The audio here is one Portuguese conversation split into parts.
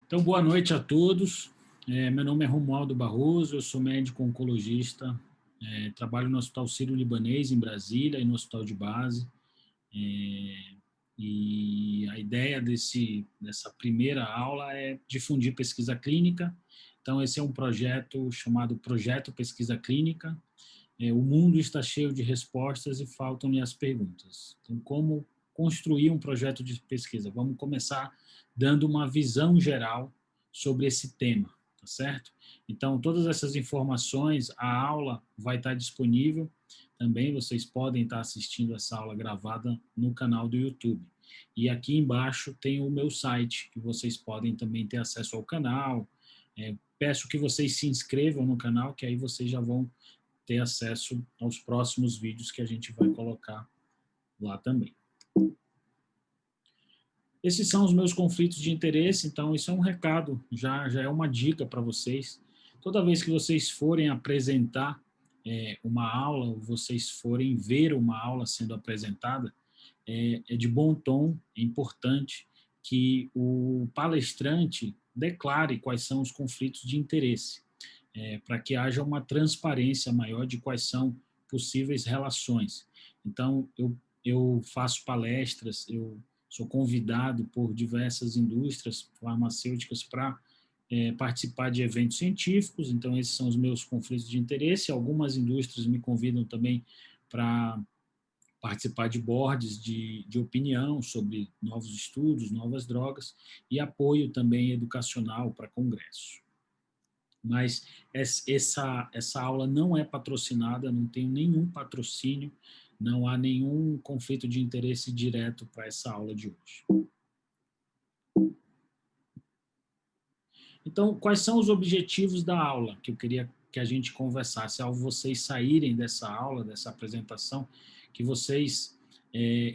Então, boa noite a todos. Meu nome é Romualdo Barroso, eu sou médico oncologista, trabalho no Hospital Sírio-Libanês, em Brasília, e no Hospital de Base. E a ideia dessa primeira aula é difundir pesquisa clínica. Então, esse é um projeto chamado Projeto Pesquisa Clínica. O mundo está cheio de respostas e faltam-lhe as perguntas. Então, como construir um projeto de pesquisa? Vamos começar dando uma visão geral sobre esse tema, tá certo? Então, todas essas informações, a aula vai estar disponível. Também vocês podem estar assistindo essa aula gravada no canal do YouTube. E aqui embaixo tem o meu site, que vocês podem também ter acesso ao canal. Peço que vocês se inscrevam no canal, que aí vocês já vão ter acesso aos próximos vídeos que a gente vai colocar lá também. Esses são os meus conflitos de interesse, então isso é um recado, já é uma dica para vocês. Toda vez que vocês forem apresentar uma aula, ou vocês forem ver uma aula sendo apresentada, é de bom tom, é importante que o palestrante declare quais são os conflitos de interesse, para que haja uma transparência maior de quais são possíveis relações. Então, eu faço palestras, eu sou convidado por diversas indústrias farmacêuticas para participar de eventos científicos, então esses são os meus conflitos de interesse. Algumas indústrias me convidam também para participar de boards de opinião sobre novos estudos, novas drogas, e apoio também educacional para congressos. Mas essa aula não é patrocinada, não tem nenhum patrocínio, não há nenhum conflito de interesse direto para essa aula de hoje. Então, quais são os objetivos da aula que eu queria que a gente conversasse ao vocês saírem dessa aula, dessa apresentação, que vocês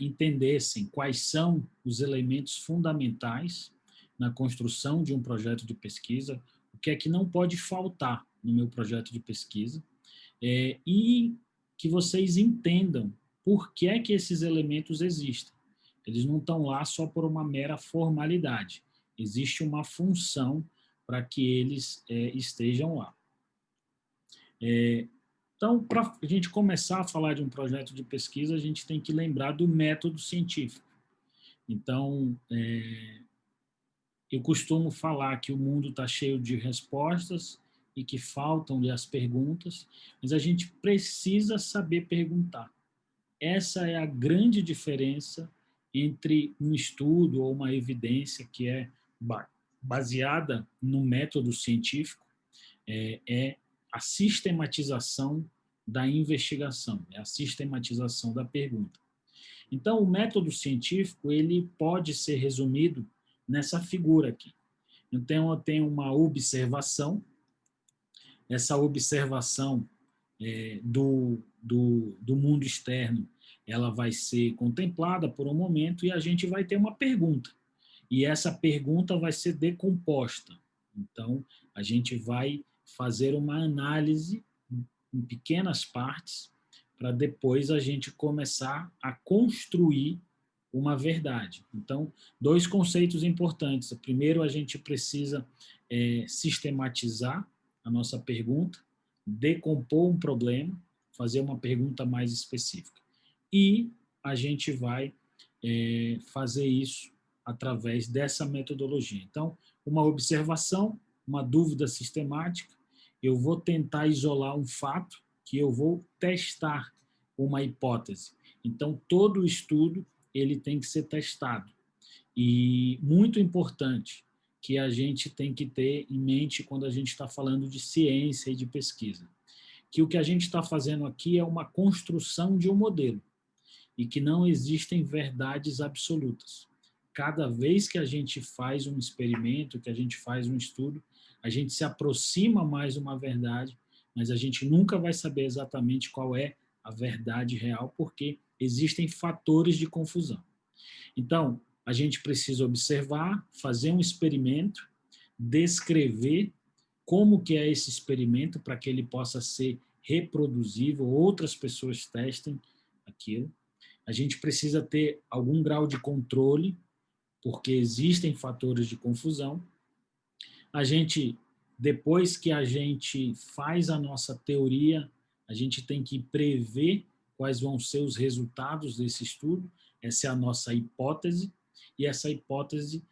entendessem quais são os elementos fundamentais na construção de um projeto de pesquisa, o que é que não pode faltar no meu projeto de pesquisa, e que vocês entendam por que é que esses elementos existem. Eles não estão lá só por uma mera formalidade. Existe uma função para que eles estejam lá. Então, para a gente começar a falar de um projeto de pesquisa, a gente tem que lembrar do método científico. Então, eu costumo falar que o mundo está cheio de respostas e que faltam-lhe as perguntas, mas a gente precisa saber perguntar. Essa é a grande diferença entre um estudo ou uma evidência que é baseada no método científico, é a sistematização da investigação, é a sistematização da pergunta. Então, o método científico ele pode ser resumido nessa figura aqui. Então, eu tenho uma observação, essa observação do mundo externo, ela vai ser contemplada por um momento e a gente vai ter uma pergunta. E essa pergunta vai ser decomposta. Então, a gente vai fazer uma análise em pequenas partes para depois a gente começar a construir uma verdade. Então, dois conceitos importantes. Primeiro, a gente precisa sistematizar a nossa pergunta, decompor um problema, fazer uma pergunta mais específica. E a gente vai fazer isso através dessa metodologia. Então, uma observação, uma dúvida sistemática, eu vou tentar isolar um fato que eu vou testar uma hipótese. Então, todo estudo ele tem que ser testado. E muito importante que a gente tem que ter em mente quando a gente está falando de ciência e de pesquisa, que o que a gente está fazendo aqui é uma construção de um modelo e que não existem verdades absolutas. Cada vez que a gente faz um experimento, que a gente faz um estudo, a gente se aproxima mais de uma verdade, mas a gente nunca vai saber exatamente qual é a verdade real, porque existem fatores de confusão. Então, a gente precisa observar, fazer um experimento, descrever como que é esse experimento para que ele possa ser reproduzível, outras pessoas testem aquilo. A gente precisa ter algum grau de controle, porque existem fatores de confusão, A gente, depois que a gente faz a nossa teoria, a gente tem que prever quais vão ser os resultados desse estudo. Essa é a nossa hipótese, e essa hipótese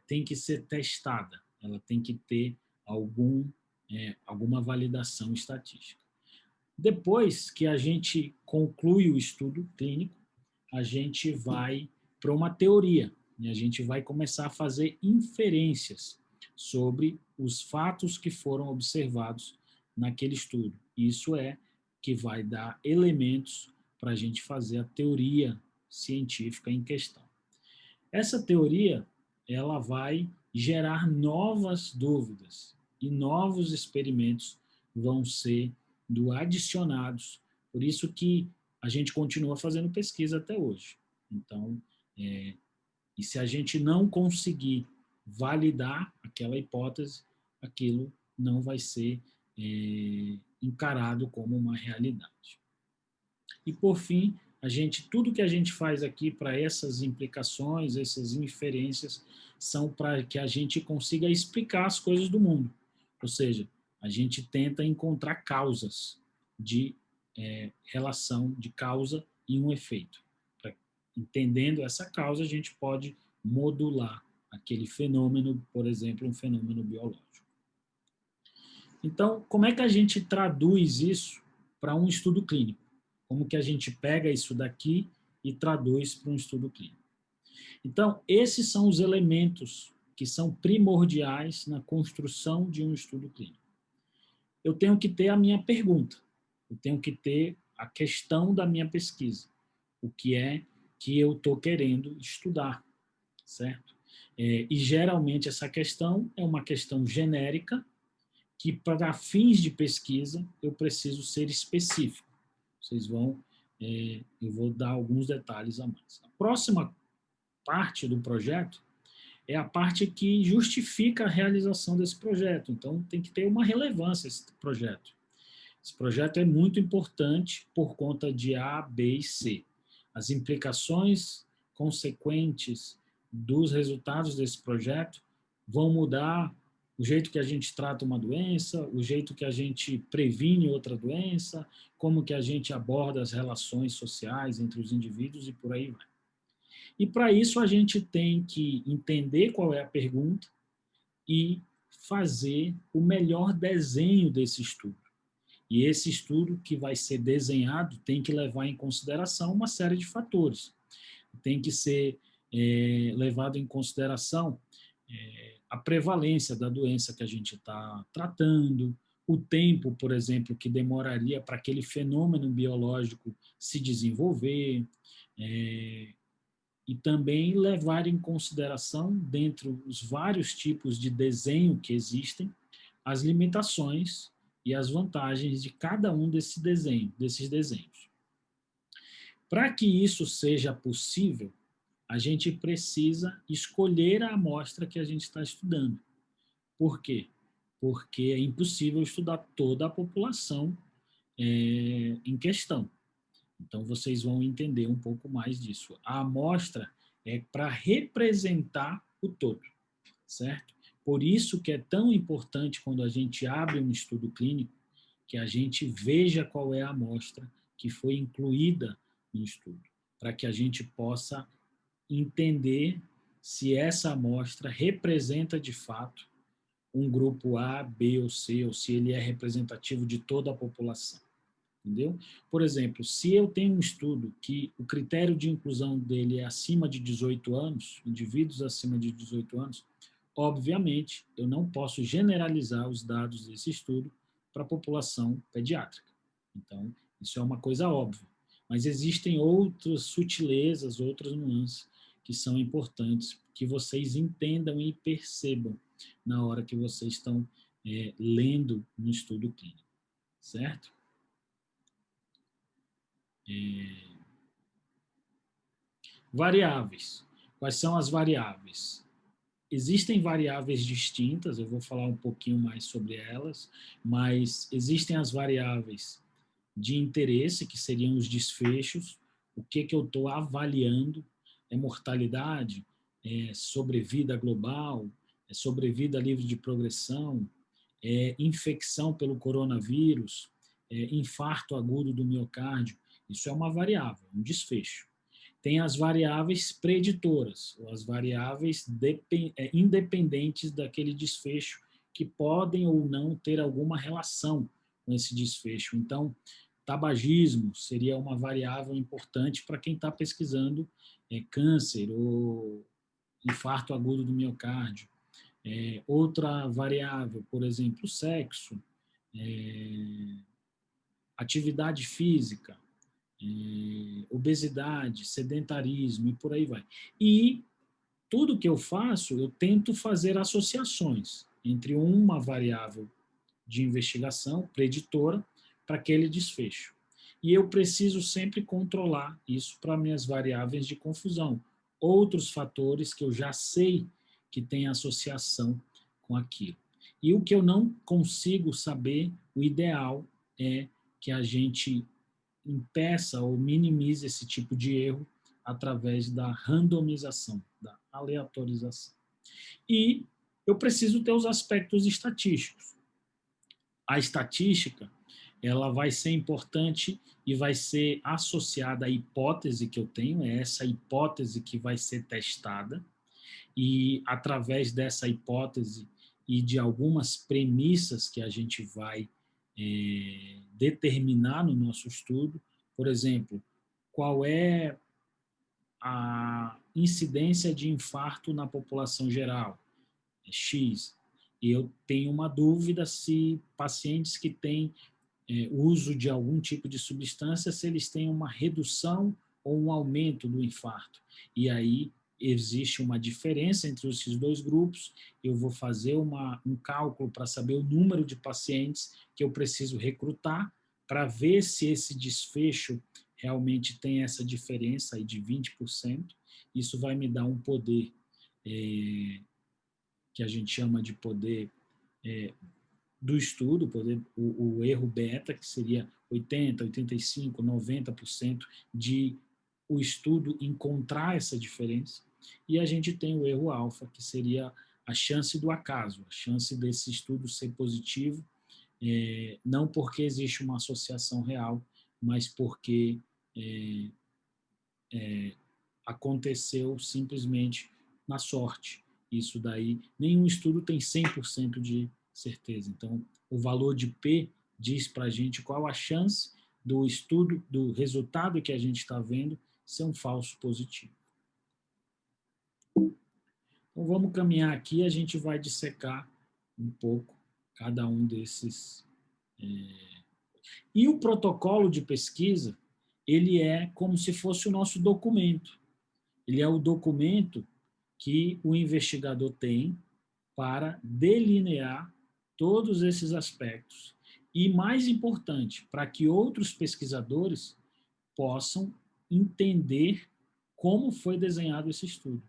tem que ser testada, ela tem que ter alguma validação estatística. Depois que a gente conclui o estudo clínico, a gente vai para uma teoria, e a gente vai começar a fazer inferências sobre os fatos que foram observados naquele estudo. Isso é que vai dar elementos para a gente fazer a teoria científica em questão. Essa teoria, ela vai gerar novas dúvidas e novos experimentos vão ser adicionados. Por isso que a gente continua fazendo pesquisa até hoje. Então, e se a gente não conseguir validar aquela hipótese, aquilo não vai ser encarado como uma realidade. E por fim, tudo que a gente faz aqui para essas implicações, essas inferências, são para que a gente consiga explicar as coisas do mundo. Ou seja, a gente tenta encontrar causas de relação de causa e um efeito. Entendendo essa causa, a gente pode modular aquele fenômeno, por exemplo, um fenômeno biológico. Então, como é que a gente traduz isso para um estudo clínico? Como que a gente pega isso daqui e traduz para um estudo clínico? Então, esses são os elementos que são primordiais na construção de um estudo clínico. Eu tenho que ter a minha pergunta, eu tenho que ter a questão da minha pesquisa, o que é que eu estou querendo estudar, certo? E geralmente essa questão é uma questão genérica, que para fins de pesquisa eu preciso ser específico. Eu vou dar alguns detalhes a mais. A próxima parte do projeto é a parte que justifica a realização desse projeto. Então, tem que ter uma relevância esse projeto. Esse projeto é muito importante por conta de A, B e C. As implicações consequentes dos resultados desse projeto vão mudar o jeito que a gente trata uma doença, o jeito que a gente previne outra doença, como que a gente aborda as relações sociais entre os indivíduos e por aí vai. E para isso a gente tem que entender qual é a pergunta e fazer o melhor desenho desse estudo. E esse estudo que vai ser desenhado tem que levar em consideração uma série de fatores. Tem que ser levado em consideração a prevalência da doença que a gente está tratando, o tempo, por exemplo, que demoraria para aquele fenômeno biológico se desenvolver, e também levar em consideração, dentre os vários tipos de desenho que existem, as limitações e as vantagens de cada um desses desenhos. Para que isso seja possível, a gente precisa escolher a amostra que a gente está estudando. Por quê? Porque é impossível estudar toda a população em questão. Então, vocês vão entender um pouco mais disso. A amostra é para representar o todo, certo? Por isso que é tão importante quando a gente abre um estudo clínico, que a gente veja qual é a amostra que foi incluída no estudo, para que a gente possa entender se essa amostra representa de fato um grupo A, B ou C, ou se ele é representativo de toda a população. Entendeu? Por exemplo, se eu tenho um estudo que o critério de inclusão dele é acima de 18 anos, indivíduos acima de 18 anos, obviamente, eu não posso generalizar os dados desse estudo para a população pediátrica. Então, isso é uma coisa óbvia. Mas existem outras sutilezas, outras nuances que são importantes que vocês entendam e percebam na hora que vocês estão lendo no estudo clínico, certo? Variáveis. Quais são as variáveis? Existem variáveis distintas, eu vou falar um pouquinho mais sobre elas, mas existem as variáveis de interesse, que seriam os desfechos, o que eu estou avaliando, é mortalidade, é sobrevida global, sobrevida livre de progressão, infecção pelo coronavírus, infarto agudo do miocárdio. Isso é uma variável, um desfecho. Tem as variáveis preditoras, ou as variáveis independentes daquele desfecho, que podem ou não ter alguma relação com esse desfecho. Então, tabagismo seria uma variável importante para quem está pesquisando câncer ou infarto agudo do miocárdio. Outra variável, por exemplo, sexo, atividade física, obesidade, sedentarismo e por aí vai. E tudo que eu faço, eu tento fazer associações entre uma variável de investigação preditora para aquele desfecho. E eu preciso sempre controlar isso para minhas variáveis de confusão. Outros fatores que eu já sei que têm associação com aquilo. E o que eu não consigo saber, o ideal é que a gente impeça ou minimize esse tipo de erro através da randomização, da aleatorização. E eu preciso ter os aspectos estatísticos. A estatística, ela vai ser importante e vai ser associada à hipótese que eu tenho, é essa hipótese que vai ser testada, e através dessa hipótese e de algumas premissas que a gente vai determinar no nosso estudo, por exemplo, qual é a incidência de infarto na população geral, X, e eu tenho uma dúvida se pacientes que têm uso de algum tipo de substância, se eles têm uma redução ou um aumento do infarto. E aí existe uma diferença entre esses dois grupos, eu vou fazer um cálculo para saber o número de pacientes que eu preciso recrutar para ver se esse desfecho realmente tem essa diferença aí de 20%. Isso vai me dar um poder que a gente chama de poder do estudo, o erro beta, que seria 80, 85, 90% de o estudo encontrar essa diferença, e a gente tem o erro alfa, que seria a chance do acaso, a chance desse estudo ser positivo, não porque existe uma associação real, mas porque aconteceu simplesmente na sorte. Isso daí, nenhum estudo tem 100% de certeza. Então, o valor de P diz para a gente qual a chance do estudo, do resultado que a gente está vendo, ser um falso positivo. Então, vamos caminhar aqui, a gente vai dissecar um pouco cada um desses. E o protocolo de pesquisa, ele é como se fosse o nosso documento. Ele é o documento que o investigador tem para delinear todos esses aspectos. E, mais importante, para que outros pesquisadores possam entender como foi desenhado esse estudo.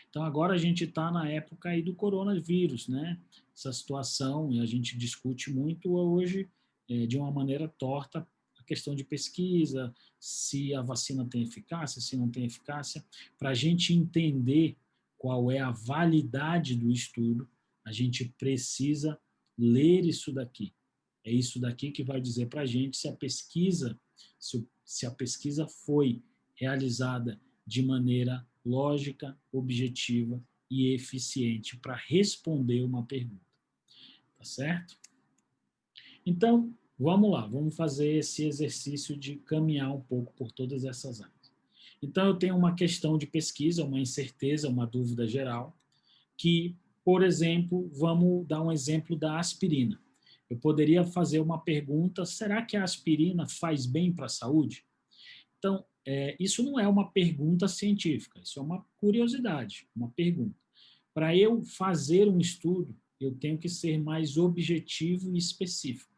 Então, agora a gente está na época aí do coronavírus, né? Essa situação, e a gente discute muito hoje, de uma maneira torta, a questão de pesquisa, se a vacina tem eficácia, se não tem eficácia. Para a gente entender qual é a validade do estudo, a gente precisa ler isso daqui. É isso daqui que vai dizer para a gente se a pesquisa, se a pesquisa foi realizada de maneira lógica, objetiva e eficiente para responder uma pergunta. Tá certo? Então, vamos lá, vamos fazer esse exercício de caminhar um pouco por todas essas áreas. Então, eu tenho uma questão de pesquisa, uma incerteza, uma dúvida geral, que, por exemplo, vamos dar um exemplo da aspirina. Eu poderia fazer uma pergunta: será que a aspirina faz bem para a saúde? Então, isso não é uma pergunta científica, isso é uma curiosidade, uma pergunta. Para eu fazer um estudo, eu tenho que ser mais objetivo e específico.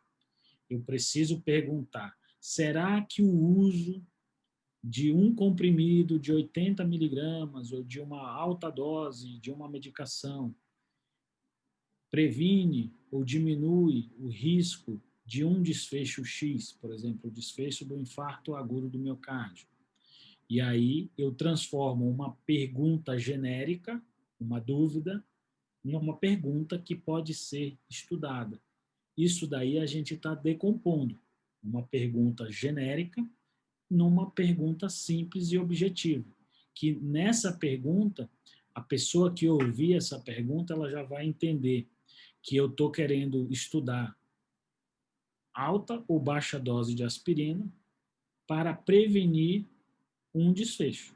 Eu preciso perguntar: será que o uso de um comprimido de 80 miligramas ou de uma alta dose de uma medicação previne ou diminui o risco de um desfecho X, por exemplo, o desfecho do infarto agudo do miocárdio? E aí eu transformo uma pergunta genérica, uma dúvida, numa pergunta que pode ser estudada. Isso daí a gente está decompondo uma pergunta genérica numa pergunta simples e objetiva, que nessa pergunta, a pessoa que ouvir essa pergunta, ela já vai entender que eu estou querendo estudar alta ou baixa dose de aspirina para prevenir um desfecho,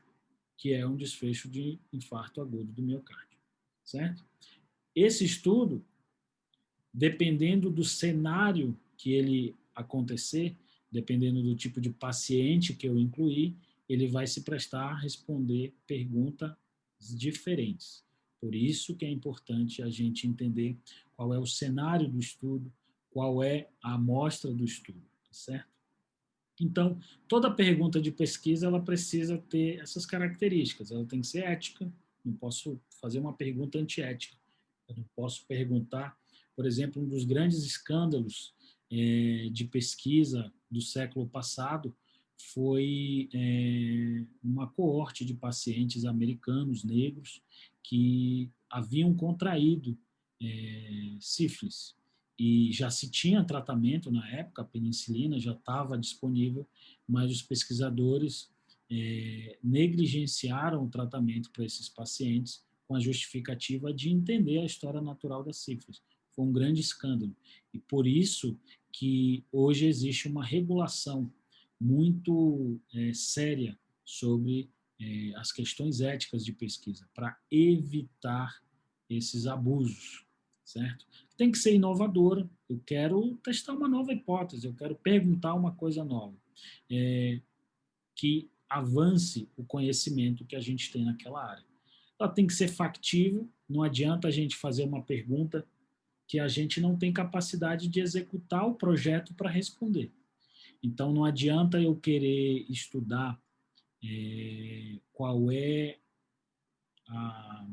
que é um desfecho de infarto agudo do miocárdio, certo? Esse estudo, dependendo do cenário que ele acontecer, dependendo do tipo de paciente que eu incluir, ele vai se prestar a responder perguntas diferentes. Por isso que é importante a gente entender qual é o cenário do estudo, qual é a amostra do estudo, certo? Então, toda pergunta de pesquisa ela precisa ter essas características. Ela tem que ser ética. Não posso fazer uma pergunta antiética. Eu não posso perguntar, por exemplo, um dos grandes escândalos de pesquisa do século passado foi uma coorte de pacientes americanos negros que haviam contraído sífilis e já se tinha tratamento na época, a penicilina já estava disponível, mas os pesquisadores negligenciaram o tratamento para esses pacientes com a justificativa de entender a história natural da sífilis. Foi um grande escândalo. E por isso que hoje existe uma regulação muito séria sobre as questões éticas de pesquisa, para evitar esses abusos, certo? Tem que ser inovadora. Eu quero testar uma nova hipótese, eu quero perguntar uma coisa nova, que avance o conhecimento que a gente tem naquela área. Ela tem que ser factível, não adianta a gente fazer uma pergunta que a gente não tem capacidade de executar o projeto para responder. Então, não adianta eu querer estudar qual é a,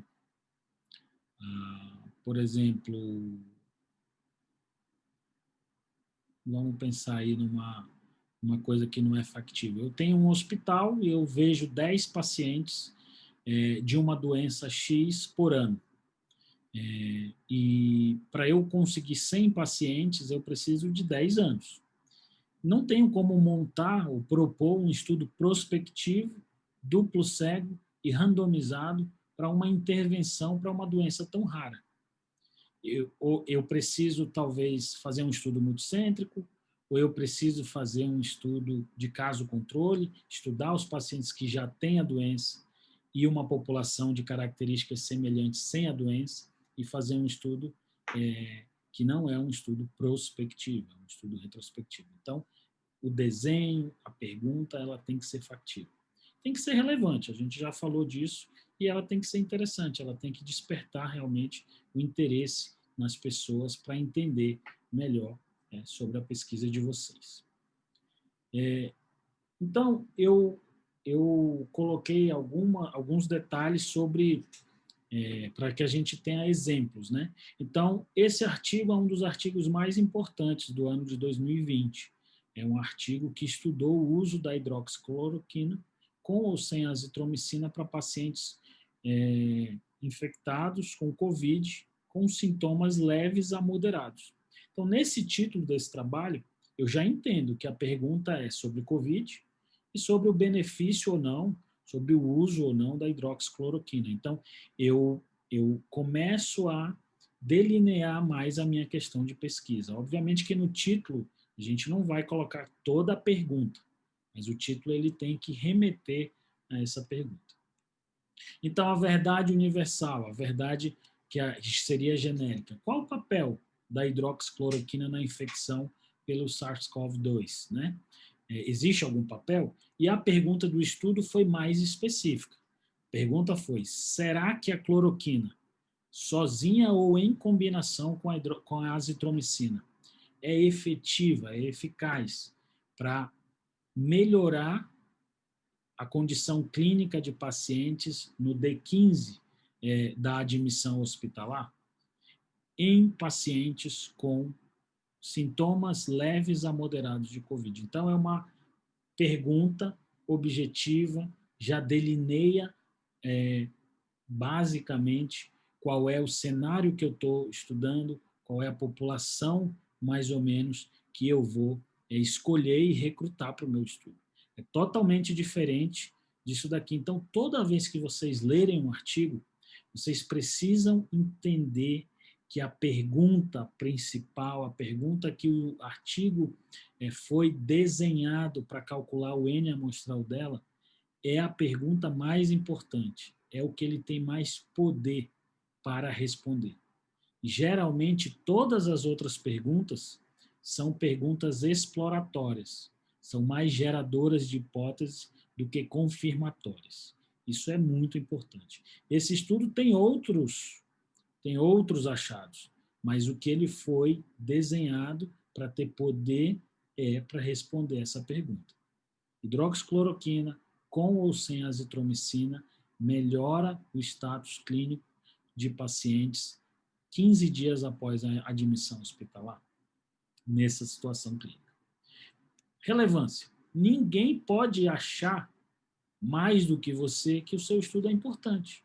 por exemplo, vamos pensar aí uma coisa que não é factível. Eu tenho um hospital e eu vejo 10 pacientes de uma doença X por ano. E para eu conseguir 100 pacientes, eu preciso de 10 anos. Não tenho como montar ou propor um estudo prospectivo, duplo cego e randomizado para uma intervenção para uma doença tão rara. Eu preciso, talvez, fazer um estudo multicêntrico, ou eu preciso fazer um estudo de caso-controle, estudar os pacientes que já têm a doença e uma população de características semelhantes sem a doença, e fazer um estudo que não é um estudo prospectivo, é um estudo retrospectivo. Então, o desenho, a pergunta, ela tem que ser factível. Tem que ser relevante, a gente já falou disso, e ela tem que ser interessante, ela tem que despertar realmente o interesse nas pessoas para entender melhor sobre a pesquisa de vocês. Então, eu coloquei alguns detalhes sobre, para que a gente tenha exemplos, né? Então, esse artigo é um dos artigos mais importantes do ano de 2020. É um artigo que estudou o uso da hidroxicloroquina com ou sem azitromicina para pacientes infectados com COVID, com sintomas leves a moderados. Então, nesse título desse trabalho, eu já entendo que a pergunta é sobre COVID e sobre o benefício ou não, sobre o uso ou não da hidroxicloroquina. Então, eu começo a delinear mais a minha questão de pesquisa. Obviamente que no título a gente não vai colocar toda a pergunta, mas o título ele tem que remeter a essa pergunta. Então, a verdade universal, a verdade que seria genérica. Qual o papel da hidroxicloroquina na infecção pelo SARS-CoV-2, né? Existe algum papel? E a pergunta do estudo foi mais específica. A pergunta foi: será que a cloroquina, sozinha ou em combinação com a azitromicina, é efetiva, é eficaz para melhorar a condição clínica de pacientes no D15 da admissão hospitalar em pacientes com sintomas leves a moderados de COVID? Então, é uma pergunta objetiva, já delineia basicamente qual é o cenário que eu estou estudando, qual é a população, mais ou menos, que eu vou escolher e recrutar para o meu estudo. É totalmente diferente disso daqui. Então, toda vez que vocês lerem um artigo, vocês precisam entender que a pergunta principal, a pergunta que o artigo foi desenhado para calcular o N amostral dela, é a pergunta mais importante, é o que ele tem mais poder para responder. Geralmente, todas as outras perguntas são perguntas exploratórias, são mais geradoras de hipóteses do que confirmatórias. Isso é muito importante. Esse estudo tem outros achados, mas o que ele foi desenhado para ter poder para responder essa pergunta. Hidroxicloroquina, com ou sem azitromicina, melhora o status clínico de pacientes 15 dias após a admissão hospitalar, nessa situação clínica. Relevância. Ninguém pode achar mais do que você que o seu estudo é importante.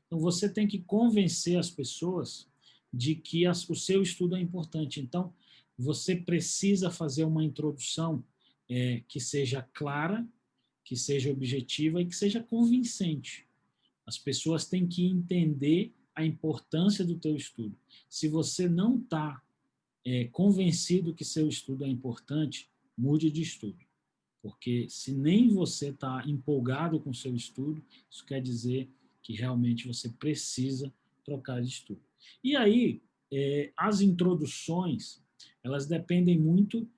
Então, você tem que convencer as pessoas de que o seu estudo é importante. Então, você precisa fazer uma introdução que seja clara, que seja objetiva e que seja convincente. As pessoas têm que entender a importância do teu estudo. Se você não está convencido que seu estudo é importante, mude de estudo. Porque se nem você está empolgado com seu estudo, isso quer dizer que realmente você precisa trocar de estudo. E aí, as introduções, elas dependem muito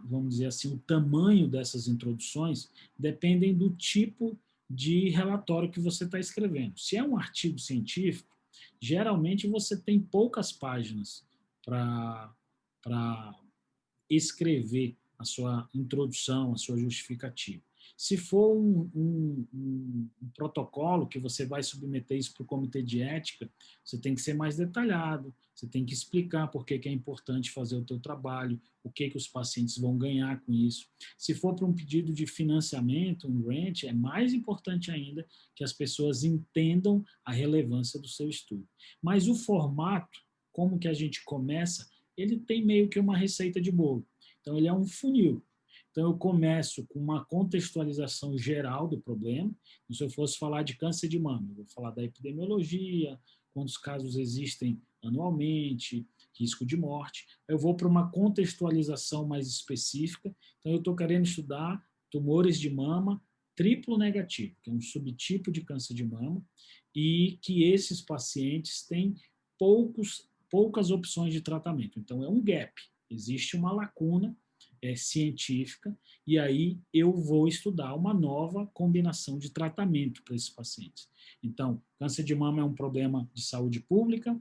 vamos dizer assim, o tamanho dessas introduções dependem do tipo de relatório que você está escrevendo. Se é um artigo científico, geralmente você tem poucas páginas para escrever a sua introdução, a sua justificativa. Se for um protocolo que você vai submeter isso para o comitê de ética, você tem que ser mais detalhado, você tem que explicar por que é importante fazer o teu trabalho, o que os pacientes vão ganhar com isso. Se for para um pedido de financiamento, um grant, é mais importante ainda que as pessoas entendam a relevância do seu estudo. Mas o formato, como que a gente começa, ele tem meio que uma receita de bolo. Então, ele é um funil. Então, eu começo com uma contextualização geral do problema. Se eu fosse falar de câncer de mama, eu vou falar da epidemiologia, quantos casos existem anualmente, risco de morte. Eu vou para uma contextualização mais específica. Então, eu estou querendo estudar tumores de mama triplo negativo, que é um subtipo de câncer de mama, e que esses pacientes têm poucas opções de tratamento. Então, é um gap. Existe uma lacuna científica, e aí eu vou estudar uma nova combinação de tratamento para esses pacientes. Então, câncer de mama é um problema de saúde pública,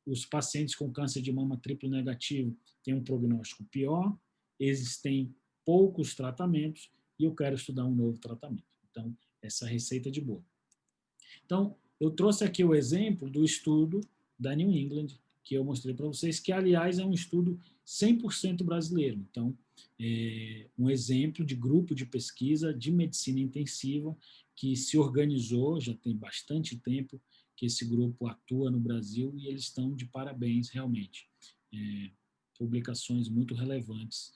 os pacientes com câncer de mama triplo negativo têm um prognóstico pior, existem poucos tratamentos, e eu quero estudar um novo tratamento. Então, essa receita de bolo. Então, eu trouxe aqui o exemplo do estudo da New England, que eu mostrei para vocês, que, aliás, é um estudo 100% brasileiro. Então, um exemplo de grupo de pesquisa de medicina intensiva que se organizou, já tem bastante tempo que esse grupo atua no Brasil, e eles estão de parabéns, realmente. Publicações muito relevantes,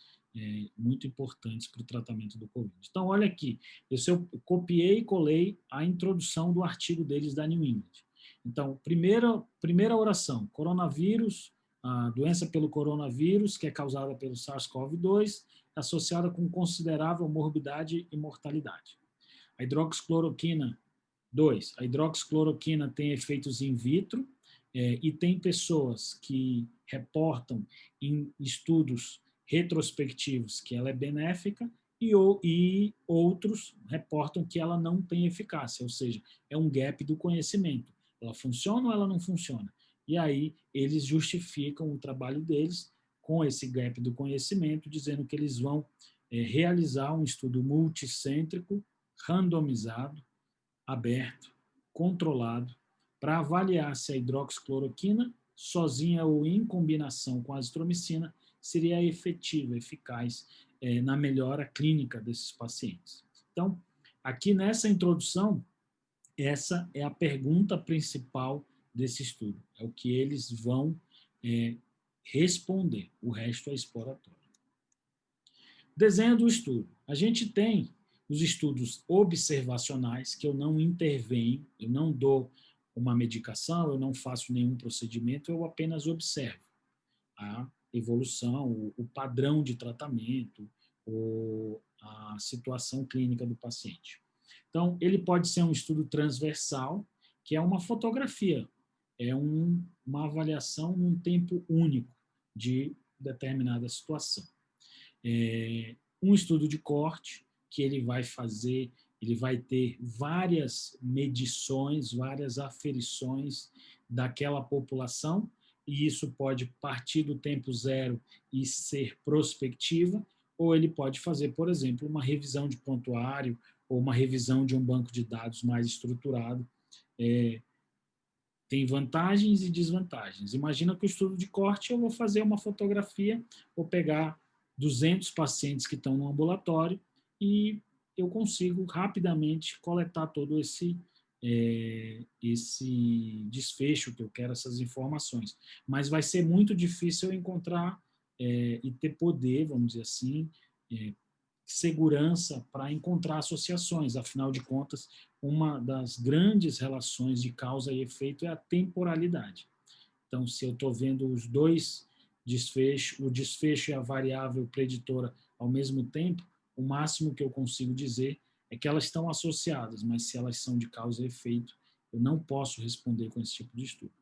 muito importantes para o tratamento do Covid. Então, olha aqui, eu copiei e colei a introdução do artigo deles da New England. Então, primeira oração, coronavírus, a doença pelo coronavírus, que é causada pelo SARS-CoV-2, associada com considerável morbidade e mortalidade. A hidroxicloroquina, 2. A hidroxicloroquina tem efeitos in vitro, e tem pessoas que reportam em estudos retrospectivos que ela é benéfica, e outros reportam que ela não tem eficácia, ou seja, é um gap do conhecimento. Ela funciona ou ela não funciona? E aí eles justificam o trabalho deles com esse gap do conhecimento, dizendo que eles vão realizar um estudo multicêntrico, randomizado, aberto, controlado, para avaliar se a hidroxicloroquina, sozinha ou em combinação com a azitromicina, seria efetiva, eficaz na melhora clínica desses pacientes. Então, aqui nessa introdução, Essa é a pergunta principal desse estudo. É o que eles vão responder. O resto é exploratório. Desenho do estudo. A gente tem os estudos observacionais, que eu não intervenho, eu não dou uma medicação, eu não faço nenhum procedimento, eu apenas observo a evolução, o padrão de tratamento, a situação clínica do paciente. Então, ele pode ser um estudo transversal, que é uma fotografia, é uma avaliação num tempo único de determinada situação. Um estudo de corte, que ele vai fazer, ele vai ter várias medições, várias aferições daquela população, e isso pode partir do tempo zero e ser prospectiva, ou ele pode fazer, por exemplo, uma revisão de prontuário ou uma revisão de um banco de dados mais estruturado. Tem vantagens e desvantagens. Imagina que o estudo de corte eu vou fazer uma fotografia, vou pegar 200 pacientes que estão no ambulatório e eu consigo rapidamente coletar todo esse desfecho que eu quero, essas informações. Mas vai ser muito difícil eu encontrar e ter poder, vamos dizer assim, segurança para encontrar associações. Afinal de contas, uma das grandes relações de causa e efeito é a temporalidade. Então, se eu estou vendo os dois desfechos, o desfecho e a variável preditora ao mesmo tempo, o máximo que eu consigo dizer é que elas estão associadas, mas se elas são de causa e efeito, eu não posso responder com esse tipo de estudo.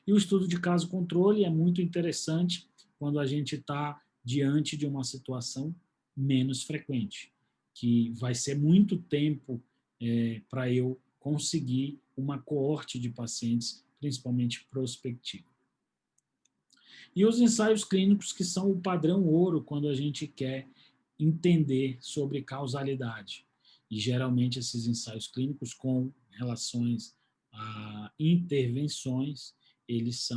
E o estudo de caso-controle é muito interessante quando a gente está diante de uma situação menos frequente, que vai ser muito tempo para eu conseguir uma coorte de pacientes, principalmente prospectiva. E os ensaios clínicos, que são o padrão ouro quando a gente quer entender sobre causalidade. E geralmente esses ensaios clínicos com relações a intervenções, eles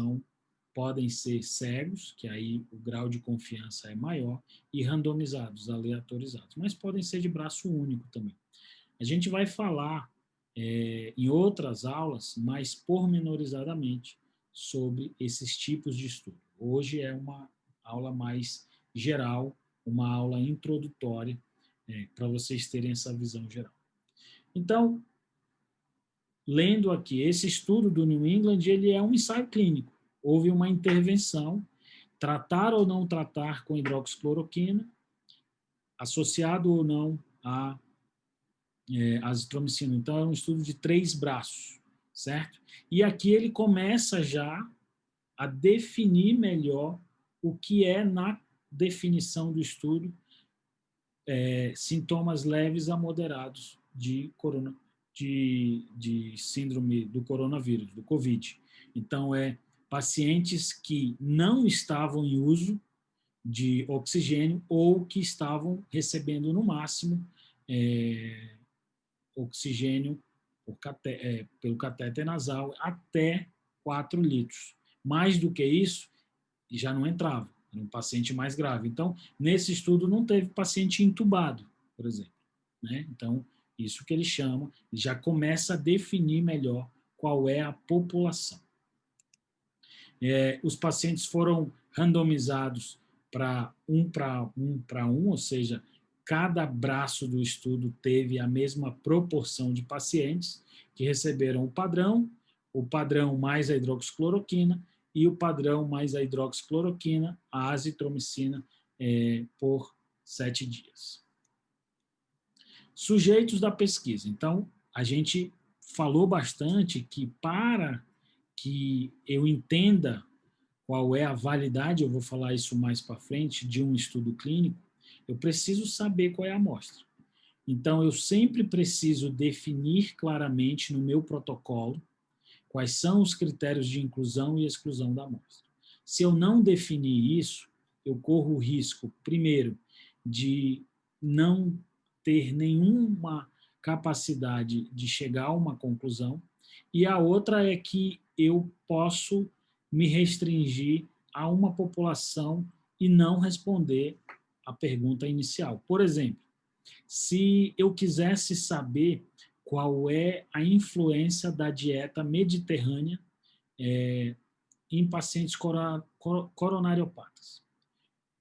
podem ser cegos, que aí o grau de confiança é maior, e randomizados, aleatorizados, mas podem ser de braço único também. A gente vai falar em outras aulas mais pormenorizadamente sobre esses tipos de estudo. Hoje é uma aula mais geral, uma aula introdutória, para vocês terem essa visão geral. Então, lendo aqui, esse estudo do New England, ele é um ensaio clínico. Houve uma intervenção, tratar ou não tratar com hidroxicloroquina, associado ou não a azitromicina. Então, é um estudo de 3 braços, certo? E aqui ele começa já a definir melhor o que é, na definição do estudo, sintomas leves a moderados de síndrome do coronavírus, do Covid. Então, pacientes que não estavam em uso de oxigênio ou que estavam recebendo, no máximo, oxigênio pelo catéter nasal até 4 litros. Mais do que isso, já não entrava. Era um paciente mais grave. Então, nesse estudo não teve paciente entubado, por exemplo. Né? Então, isso que ele chama, já começa a definir melhor qual é a população. Os pacientes foram randomizados para um, ou seja, cada braço do estudo teve a mesma proporção de pacientes que receberam o padrão mais a hidroxicloroquina e o padrão mais a hidroxicloroquina, a azitromicina, por 7 dias. Sujeitos da pesquisa. Então, a gente falou bastante que para que eu entenda qual é a validade, eu vou falar isso mais para frente, de um estudo clínico, eu preciso saber qual é a amostra. Então, eu sempre preciso definir claramente no meu protocolo quais são os critérios de inclusão e exclusão da amostra. Se eu não definir isso, eu corro o risco, primeiro, de não ter nenhuma capacidade de chegar a uma conclusão, e a outra é que eu posso me restringir a uma população e não responder a pergunta inicial. Por exemplo, se eu quisesse saber qual é a influência da dieta mediterrânea em pacientes coronariopatas.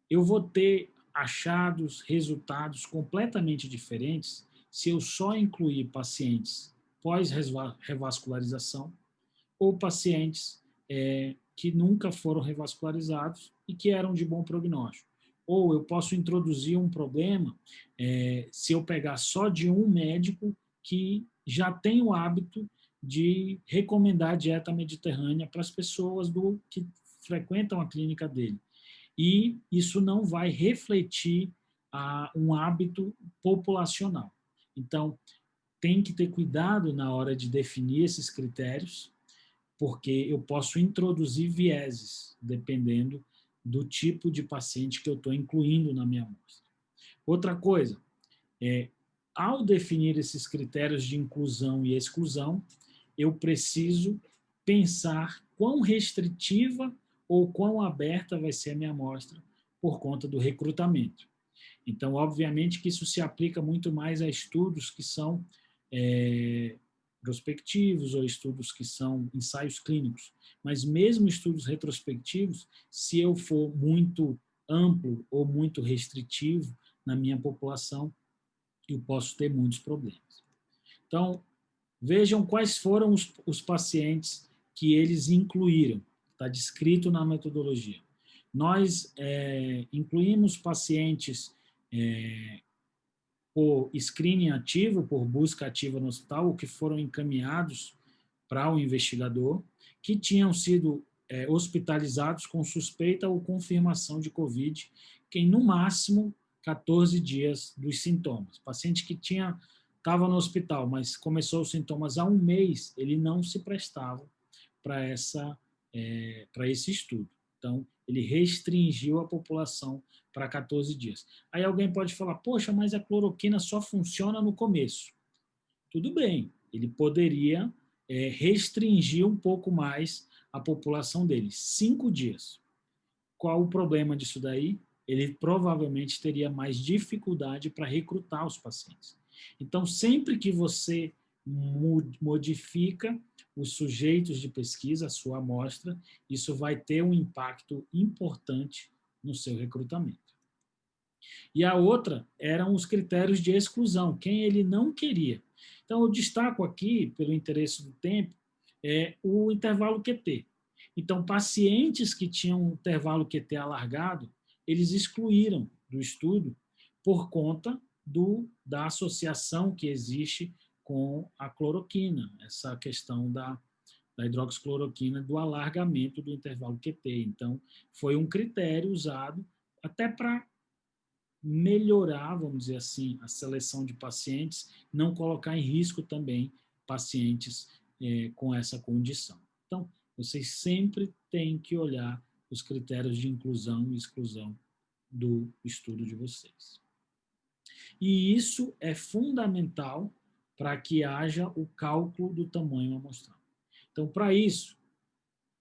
Eu vou ter achados, resultados completamente diferentes se eu só incluir pacientes pós-revascularização ou pacientes que nunca foram revascularizados e que eram de bom prognóstico. Ou eu posso introduzir um problema se eu pegar só de um médico que já tem o hábito de recomendar a dieta mediterrânea para as pessoas que frequentam a clínica dele. E isso não vai refletir um hábito populacional. Então, tem que ter cuidado na hora de definir esses critérios, porque eu posso introduzir vieses, dependendo do tipo de paciente que eu estou incluindo na minha amostra. Outra coisa, ao definir esses critérios de inclusão e exclusão, eu preciso pensar quão restritiva ou quão aberta vai ser a minha amostra por conta do recrutamento. Então, obviamente que isso se aplica muito mais a estudos que são prospectivos ou estudos que são ensaios clínicos. Mas mesmo estudos retrospectivos, se eu for muito amplo ou muito restritivo na minha população, eu posso ter muitos problemas. Então, vejam quais foram os pacientes que eles incluíram. Está descrito na metodologia. Nós incluímos pacientes por screening ativo, por busca ativa no hospital, ou que foram encaminhados para o investigador, que tinham sido hospitalizados com suspeita ou confirmação de COVID, que em, no máximo, 14 dias dos sintomas. Paciente que estava no hospital, mas começou os sintomas há um mês, ele não se prestava para esse estudo. Então, ele restringiu a população para 14 dias. Aí alguém pode falar, poxa, mas a cloroquina só funciona no começo. Tudo bem, ele poderia restringir um pouco mais a população dele, 5 dias. Qual o problema disso daí? Ele provavelmente teria mais dificuldade para recrutar os pacientes. Então, sempre que você modifica os sujeitos de pesquisa, a sua amostra, isso vai ter um impacto importante no seu recrutamento. E a outra eram os critérios de exclusão, quem ele não queria. Então, eu destaco aqui, pelo interesse do tempo, o intervalo QT. Então, pacientes que tinham um intervalo QT alargado, eles excluíram do estudo por conta da associação que existe com a cloroquina, essa questão da hidroxicloroquina, do alargamento do intervalo QT. Então, foi um critério usado até para melhorar, vamos dizer assim, a seleção de pacientes, não colocar em risco também pacientes com essa condição. Então, vocês sempre têm que olhar os critérios de inclusão e exclusão do estudo de vocês. E isso é fundamental para que haja o cálculo do tamanho amostral. Então, para isso,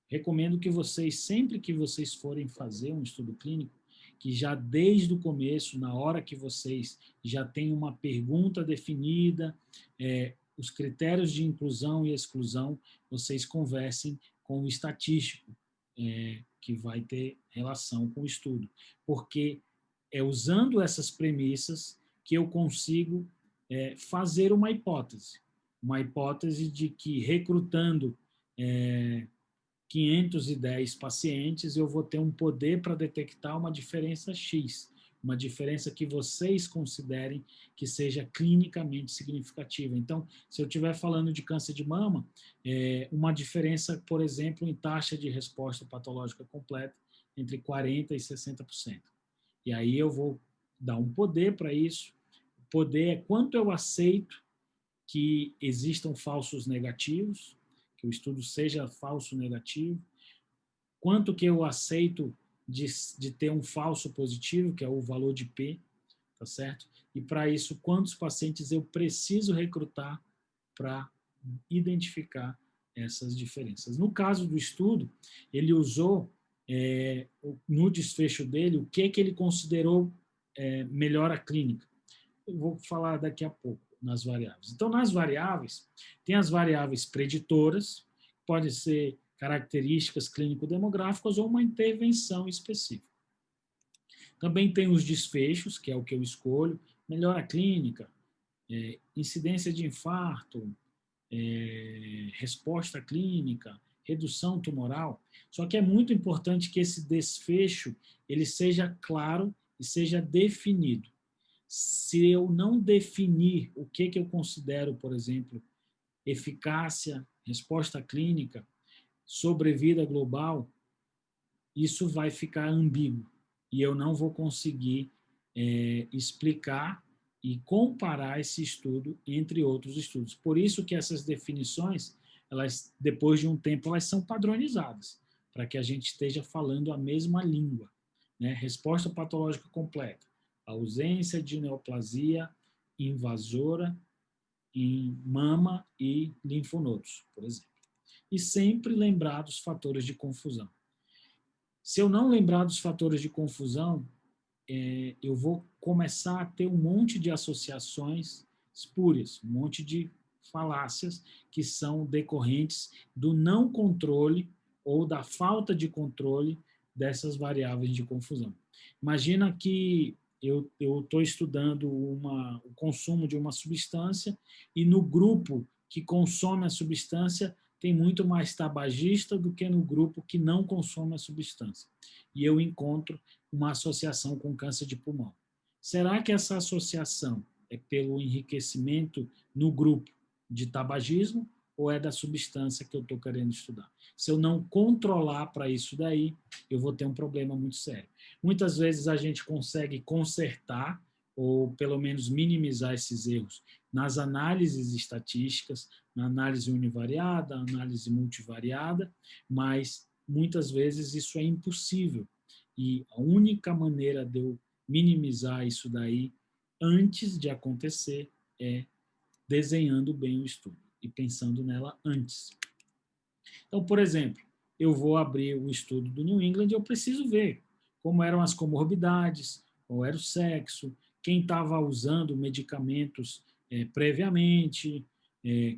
recomendo que vocês, sempre que vocês forem fazer um estudo clínico, que já desde o começo, na hora que vocês já têm uma pergunta definida, os critérios de inclusão e exclusão, vocês conversem com o estatístico, que vai ter relação com o estudo. Porque é usando essas premissas que eu consigo fazer uma hipótese de que recrutando 510 pacientes, eu vou ter um poder para detectar uma diferença X, uma diferença que vocês considerem que seja clinicamente significativa. Então, se eu estiver falando de câncer de mama, uma diferença, por exemplo, em taxa de resposta patológica completa entre 40% e 60%. E aí eu vou dar um poder para isso. O poder é quanto eu aceito que existam falsos negativos, que o estudo seja falso negativo, quanto que eu aceito de ter um falso positivo, que é o valor de P, tá certo? E para isso, quantos pacientes eu preciso recrutar para identificar essas diferenças. No caso do estudo, ele usou, no desfecho dele, o que ele considerou melhora clínica. Eu vou falar daqui a pouco. nas variáveis. Então, nas variáveis, tem as variáveis preditoras, podem ser características clínico-demográficas ou uma intervenção específica. Também tem os desfechos, que é o que eu escolho, melhora clínica, incidência de infarto, resposta clínica, redução tumoral. Só que é muito importante que esse desfecho ele seja claro e seja definido. Se eu não definir o que eu considero, por exemplo, eficácia, resposta clínica, sobrevida global, isso vai ficar ambíguo e eu não vou conseguir explicar e comparar esse estudo entre outros estudos. Por isso que essas definições, elas, depois de um tempo, elas são padronizadas, para que a gente esteja falando a mesma língua. Né? Resposta patológica completa, ausência de neoplasia invasora em mama e linfonodos, por exemplo. E sempre lembrar dos fatores de confusão. Se eu não lembrar dos fatores de confusão, eu vou começar a ter um monte de associações espúrias, um monte de falácias que são decorrentes do não controle ou da falta de controle dessas variáveis de confusão. Imagina que eu estou estudando o consumo de uma substância e no grupo que consome a substância tem muito mais tabagista do que no grupo que não consome a substância. E eu encontro uma associação com câncer de pulmão. Será que essa associação é pelo enriquecimento no grupo de tabagismo ou é da substância que eu estou querendo estudar? Se eu não controlar para isso daí, eu vou ter um problema muito sério. Muitas vezes a gente consegue consertar ou pelo menos minimizar esses erros nas análises estatísticas, na análise univariada, análise multivariada, mas muitas vezes isso é impossível. E a única maneira de eu minimizar isso daí antes de acontecer é desenhando bem o estudo e pensando nela antes. Então, por exemplo, eu vou abrir o estudo do New England e eu preciso ver como eram as comorbidades, qual era o sexo, quem estava usando medicamentos previamente,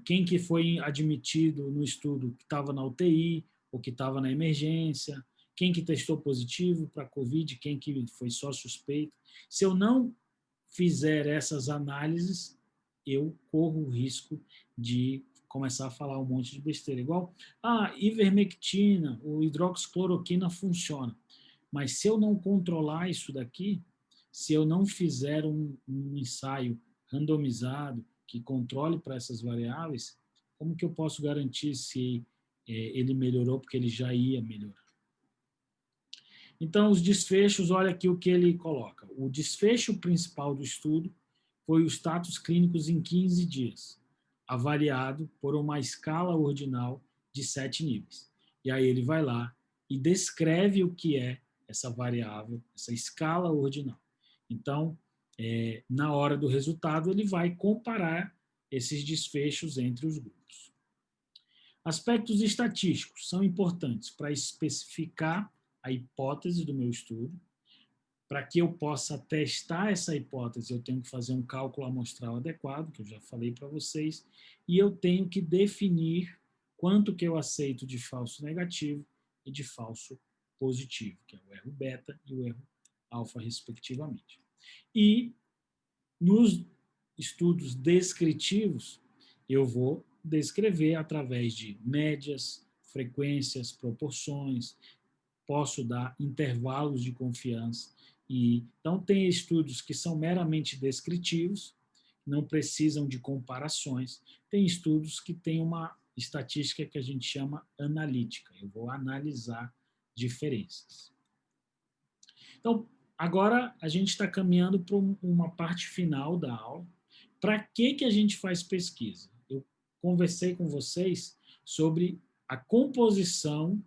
quem que foi admitido no estudo que estava na UTI ou que estava na emergência, quem que testou positivo para COVID, quem que foi só suspeito. Se eu não fizer essas análises, eu corro o risco de começar a falar um monte de besteira. Igual, ivermectina, ou hidroxicloroquina funciona. Mas se eu não controlar isso daqui, se eu não fizer um ensaio randomizado que controle para essas variáveis, como que eu posso garantir se ele melhorou porque ele já ia melhorar? Então, os desfechos, olha aqui o que ele coloca. O desfecho principal do estudo foi os status clínicos em 15 dias, avaliado por uma escala ordinal de 7 níveis. E aí ele vai lá e descreve o que é essa variável, essa escala ordinal. Então, na hora do resultado, ele vai comparar esses desfechos entre os grupos. Aspectos estatísticos são importantes para especificar a hipótese do meu estudo. Para que eu possa testar essa hipótese, eu tenho que fazer um cálculo amostral adequado, que eu já falei para vocês, e eu tenho que definir quanto que eu aceito de falso negativo e de falso positivo, que é o erro beta e o erro alfa, respectivamente. E nos estudos descritivos, eu vou descrever através de médias, frequências, proporções, posso dar intervalos de confiança. Então, tem estudos que são meramente descritivos, não precisam de comparações. Tem estudos que têm uma estatística que a gente chama analítica. Eu vou analisar diferenças. Então, agora a gente está caminhando para uma parte final da aula. Para que a gente faz pesquisa? Eu conversei com vocês sobre a composição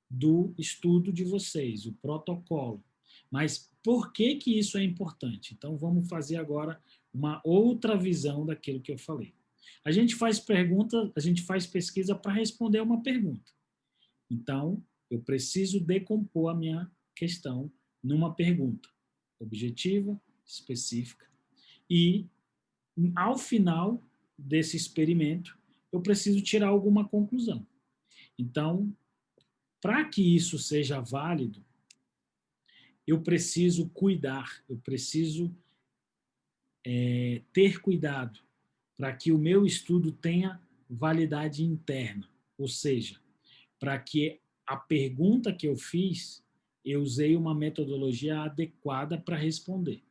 do estudo de vocês, o protocolo. Mas por que isso é importante? Então, vamos fazer agora uma outra visão daquilo que eu falei. A gente faz pergunta, a gente faz pesquisa para responder uma pergunta. Então, eu preciso decompor a minha questão numa pergunta objetiva, específica, e ao final desse experimento, eu preciso tirar alguma conclusão. Então, para que isso seja válido, eu preciso cuidar, eu preciso ter cuidado para que o meu estudo tenha validade interna, ou seja, para que a pergunta que eu fiz, eu usei uma metodologia adequada para responder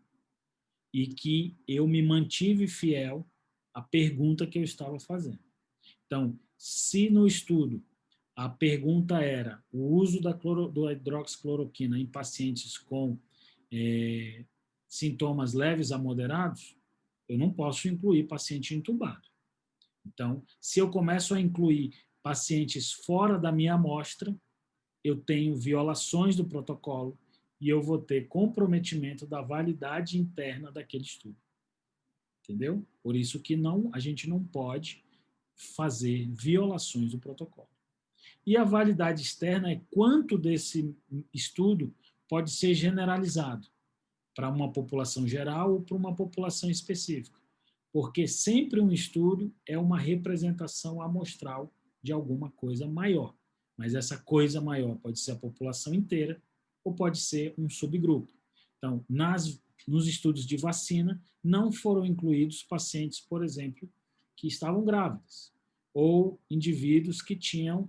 e que eu me mantive fiel à pergunta que eu estava fazendo. Então, se no estudo a pergunta era o uso do hidroxicloroquina em pacientes com sintomas leves a moderados, eu não posso incluir paciente entubado. Então, se eu começo a incluir pacientes fora da minha amostra, eu tenho violações do protocolo e eu vou ter comprometimento da validade interna daquele estudo. Entendeu? Por isso que a gente não pode fazer violações do protocolo. E a validade externa é quanto desse estudo pode ser generalizado para uma população geral ou para uma população específica. Porque sempre um estudo é uma representação amostral de alguma coisa maior. Mas essa coisa maior pode ser a população inteira ou pode ser um subgrupo. Então, nos estudos de vacina, não foram incluídos pacientes, por exemplo, que estavam grávidas ou indivíduos que tinham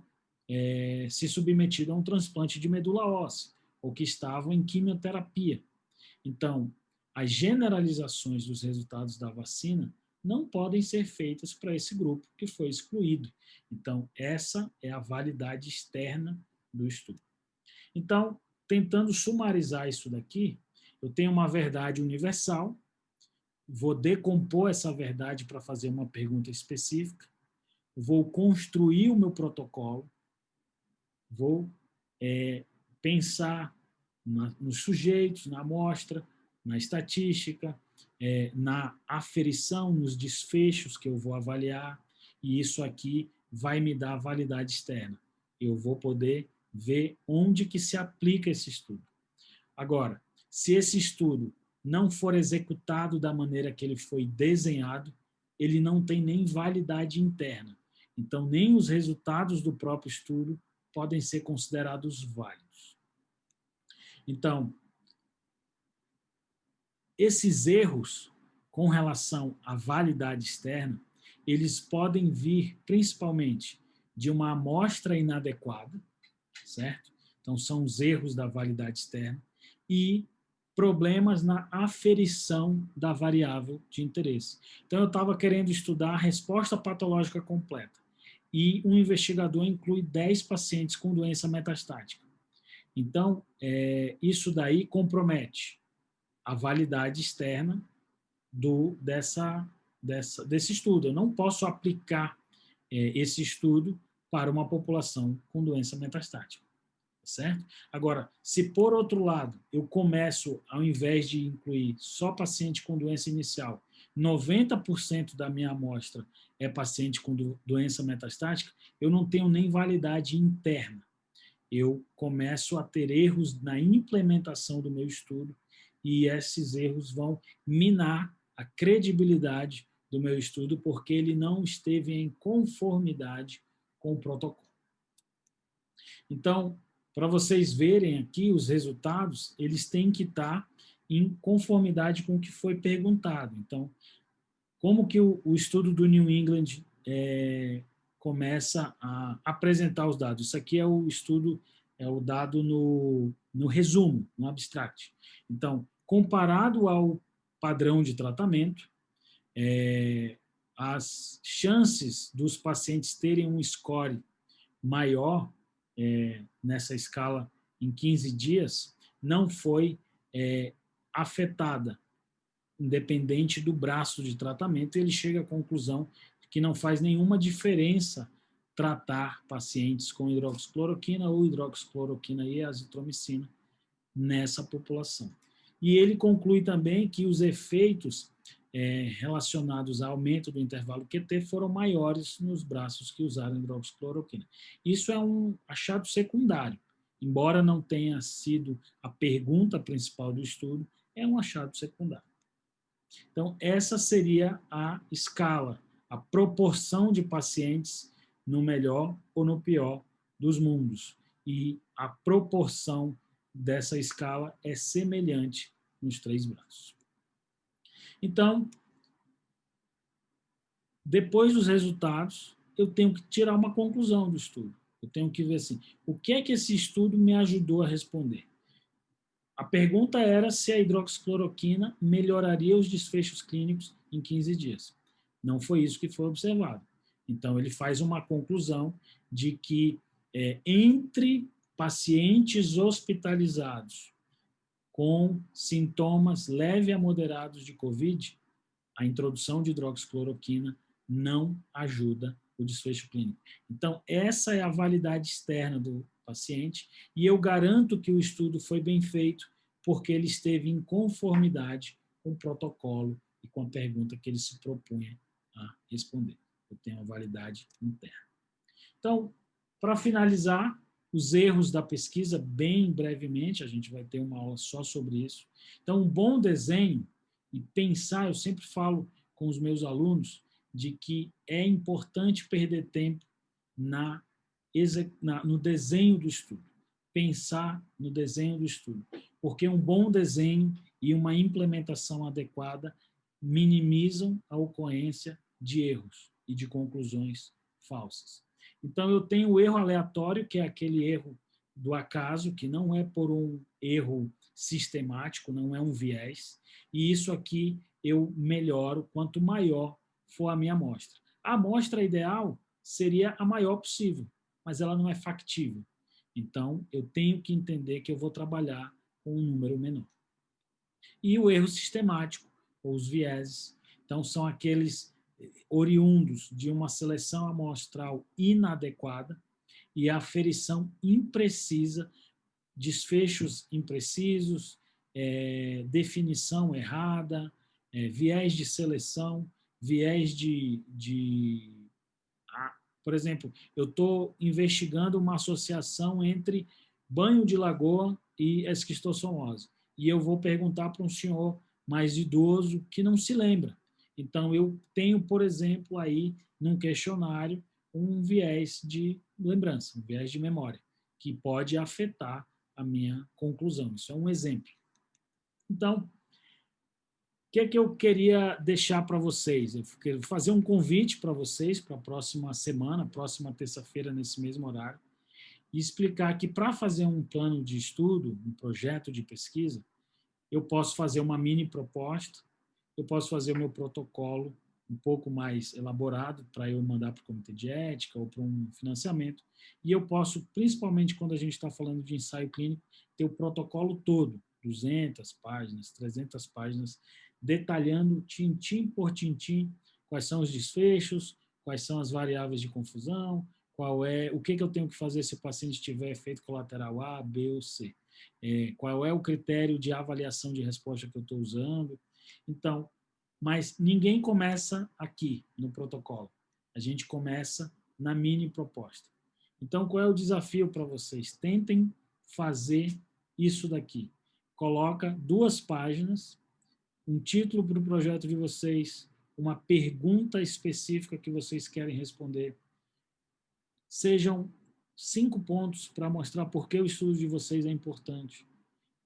se submetido a um transplante de medula óssea ou que estavam em quimioterapia. Então, as generalizações dos resultados da vacina não podem ser feitas para esse grupo que foi excluído. Então, essa é a validade externa do estudo. Então, tentando sumarizar isso daqui, eu tenho uma verdade universal, vou decompor essa verdade para fazer uma pergunta específica, vou construir o meu protocolo, vou pensar nos sujeitos, na amostra, na estatística, na aferição, nos desfechos que eu vou avaliar, e isso aqui vai me dar validade externa. Eu vou poder ver onde que se aplica esse estudo. Agora, se esse estudo não for executado da maneira que ele foi desenhado, ele não tem nem validade interna. Então, nem os resultados do próprio estudo podem ser considerados válidos. Então, esses erros com relação à validade externa, eles podem vir principalmente de uma amostra inadequada, certo? Então, são os erros da validade externa e problemas na aferição da variável de interesse. Então, eu estava querendo estudar a resposta patológica completa e um investigador inclui 10 pacientes com doença metastática. Então, isso daí compromete a validade externa desse estudo. Eu não posso aplicar esse estudo para uma população com doença metastática, certo? Agora, se por outro lado eu começo, ao invés de incluir só paciente com doença inicial, 90% da minha amostra é paciente com doença metastática, eu não tenho nem validade interna. Eu começo a ter erros na implementação do meu estudo e esses erros vão minar a credibilidade do meu estudo porque ele não esteve em conformidade com o protocolo. Então, para vocês verem aqui os resultados, eles têm que estar em conformidade com o que foi perguntado. Então, como que o estudo do New England começa a apresentar os dados? Isso aqui é o estudo, é o dado no resumo, no abstract. Então, comparado ao padrão de tratamento, as chances dos pacientes terem um score maior nessa escala em 15 dias não foi afetada, independente do braço de tratamento. Ele chega à conclusão que não faz nenhuma diferença tratar pacientes com hidroxicloroquina ou hidroxicloroquina e azitromicina nessa população. E ele conclui também que os efeitos relacionados ao aumento do intervalo QT foram maiores nos braços que usaram hidroxicloroquina. Isso é um achado secundário. Embora não tenha sido a pergunta principal do estudo, é um achado secundário. Então, essa seria a escala, a proporção de pacientes no melhor ou no pior dos mundos. E a proporção dessa escala é semelhante nos 3 braços. Então, depois dos resultados, eu tenho que tirar uma conclusão do estudo. Eu tenho que ver assim, o que é que esse estudo me ajudou a responder? A pergunta era se a hidroxicloroquina melhoraria os desfechos clínicos em 15 dias. Não foi isso que foi observado. Então, ele faz uma conclusão de que entre pacientes hospitalizados com sintomas leve a moderados de COVID, a introdução de hidroxicloroquina não ajuda o desfecho clínico. Então, essa é a validade externa do paciente e eu garanto que o estudo foi bem feito porque ele esteve em conformidade com o protocolo e com a pergunta que ele se propunha a responder. Eu tenho a validade interna. Então, para finalizar, os erros da pesquisa, bem brevemente, a gente vai ter uma aula só sobre isso. Então, um bom desenho e pensar, eu sempre falo com os meus alunos, de que é importante perder tempo no desenho do estudo. Pensar no desenho do estudo. Porque um bom desenho e uma implementação adequada minimizam a ocorrência de erros e de conclusões falsas. Então, eu tenho o erro aleatório, que é aquele erro do acaso, que não é por um erro sistemático, não é um viés, e isso aqui eu melhoro quanto maior for a minha amostra. A amostra ideal seria a maior possível, mas ela não é factível. Então, eu tenho que entender que eu vou trabalhar com um número menor. E o erro sistemático, ou os vieses, então são aqueles oriundos de uma seleção amostral inadequada e aferição imprecisa, desfechos imprecisos, definição errada, viés de seleção, viés por exemplo, eu estou investigando uma associação entre banho de lagoa e esquistossomose. E eu vou perguntar para um senhor mais idoso que não se lembra. Então, eu tenho, por exemplo, aí, num questionário, um viés de lembrança, um viés de memória, que pode afetar a minha conclusão. Isso é um exemplo. Então, o que é que eu queria deixar para vocês? Eu quero fazer um convite para vocês para a próxima semana, próxima terça-feira, nesse mesmo horário, e explicar que para fazer um plano de estudo, um projeto de pesquisa, eu posso fazer uma mini proposta, eu posso fazer o meu protocolo um pouco mais elaborado para eu mandar para o comitê de ética ou para um financiamento, e eu posso, principalmente quando a gente está falando de ensaio clínico, ter o protocolo todo, 200 páginas, 300 páginas, detalhando tintim por tintim quais são os desfechos, quais são as variáveis de confusão, o que eu tenho que fazer se o paciente tiver efeito colateral A, B ou C. Qual é o critério de avaliação de resposta que eu estou usando. Então, mas ninguém começa aqui no protocolo. A gente começa na mini proposta. Então, qual é o desafio para vocês? Tentem fazer isso daqui. Coloca 2 páginas, um título para o projeto de vocês, uma pergunta específica que vocês querem responder. Sejam 5 pontos para mostrar por que o estudo de vocês é importante.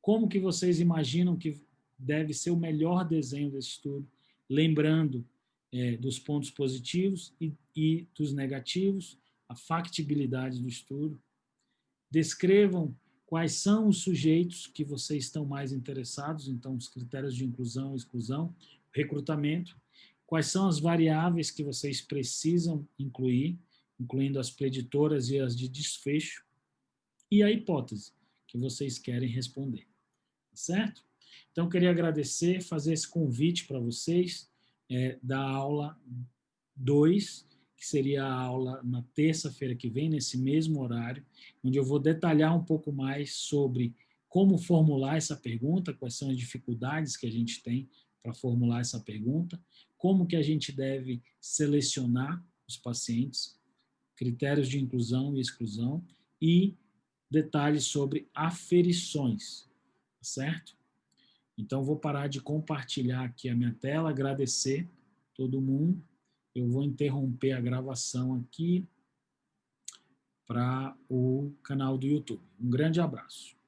Como que vocês imaginam que deve ser o melhor desenho desse estudo, lembrando dos pontos positivos e dos negativos, a factibilidade do estudo. Descrevam quais são os sujeitos que vocês estão mais interessados, então os critérios de inclusão e exclusão, recrutamento, quais são as variáveis que vocês precisam incluir, incluindo as preditoras e as de desfecho, e a hipótese que vocês querem responder. Certo? Então, queria agradecer, fazer esse convite para vocês da aula 2, que seria a aula na terça-feira que vem, nesse mesmo horário, onde eu vou detalhar um pouco mais sobre como formular essa pergunta, quais são as dificuldades que a gente tem para formular essa pergunta, como que a gente deve selecionar os pacientes, critérios de inclusão e exclusão e detalhes sobre aferições, certo? Então, vou parar de compartilhar aqui a minha tela, agradecer todo mundo. Eu vou interromper a gravação aqui para o canal do YouTube. Um grande abraço.